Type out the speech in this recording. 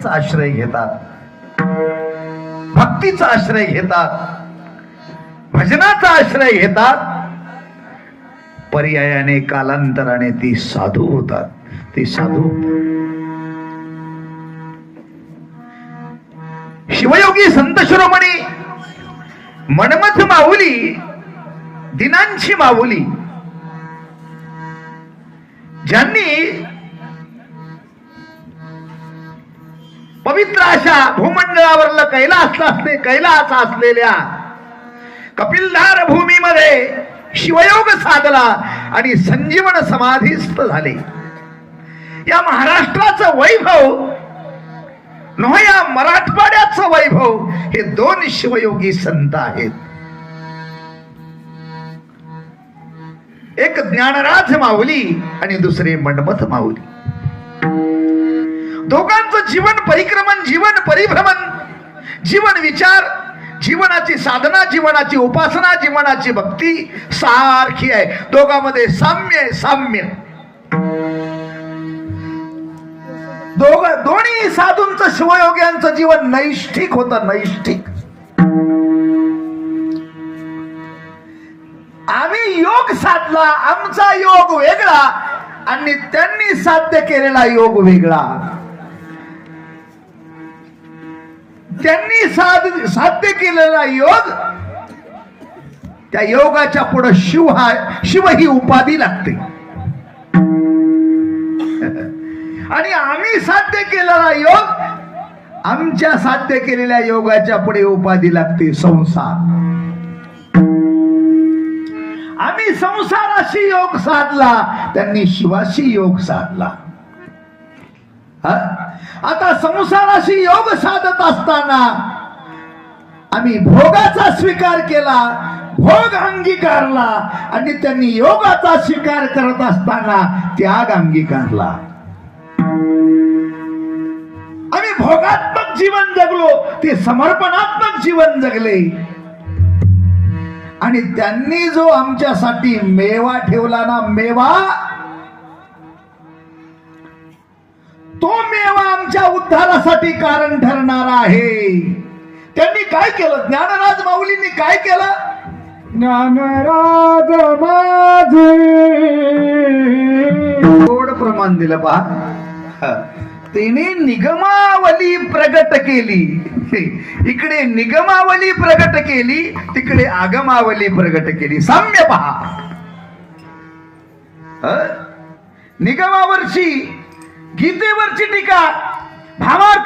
नामाचा आश्रय घेतात, भक्तीचा आश्रय घेतात, भजनाचा आश्रय घेतात, पर्यायाने कालांतराने ती साधू होतात. ती साधू होतात. शिवयोगी संत शिरोमणी मन्मथ माऊली, दिनांची माऊली, ज्यांनी पवित्र अशा भूमंडळावरला कैलास असलेल्या कपिलधार भूमीमध्ये शिवयोग साधला आणि संजीवन समाधीस्थ झाले. या महाराष्ट्राचं वैभव नव्हे, या मराठवाड्याचं वैभव हे दोन शिवयोगी संत आहेत. एक ज्ञानराज माऊली आणि दुसरे मन्मथ माऊली. दोघांचं जीवन परिक्रमण, जीवन परिभ्रमण, जीवन विचार, जीवनाची साधना, जीवनाची उपासना, जीवनाची भक्ती सारखी आहे. दोघांमध्ये साम्य आहे, साम्य. दोन्ही साधूंचं, शिवयोग्यांचं जीवन नैष्ठिक होतं, नैष्ठिक. आम्ही योग साधला, आमचा योग वेगळा आणि त्यांनी साध्य केलेला योग वेगळा. त्यांनी साध्य केलेला योग, त्या योगाच्या पुढे शिव ही उपाधी लागते आणि आम्ही साध्य केलेला योग, आमच्या साध्य केलेल्या योगाच्या पुढे उपाधी लागते संसार. आम्ही संसाराशी योग साधला, त्यांनी शिवाशी योग साधला. आता संसाराशी योग साधत असताना आम्ही भोगाचा स्वीकार केला, भोग अंगीकारला आणि त्यांनी योगाचा स्वीकार करत असताना त्याग अंगीकारला. आम्ही भोगात्मक जीवन जगलो, ते समर्पणात्मक जीवन जगले आणि त्यांनी जो आमच्यासाठी मेवा ठेवला ना, मेवा, तो मेवा आमच्या उद्धारासाठी कारण ठरणार आहे. त्यांनी काय केलं? ज्ञानराज माऊलींनी काय केलं? ज्ञानराज माझे थोड प्रमाण दिलं पहा. तिने निगमावली प्रगट केली. इकडे निगमावली प्रगट केली, तिकडे आगमावली प्रगट केली. साम्य पहा. निगमावरची, गीतेवरची टीका, भावार्थ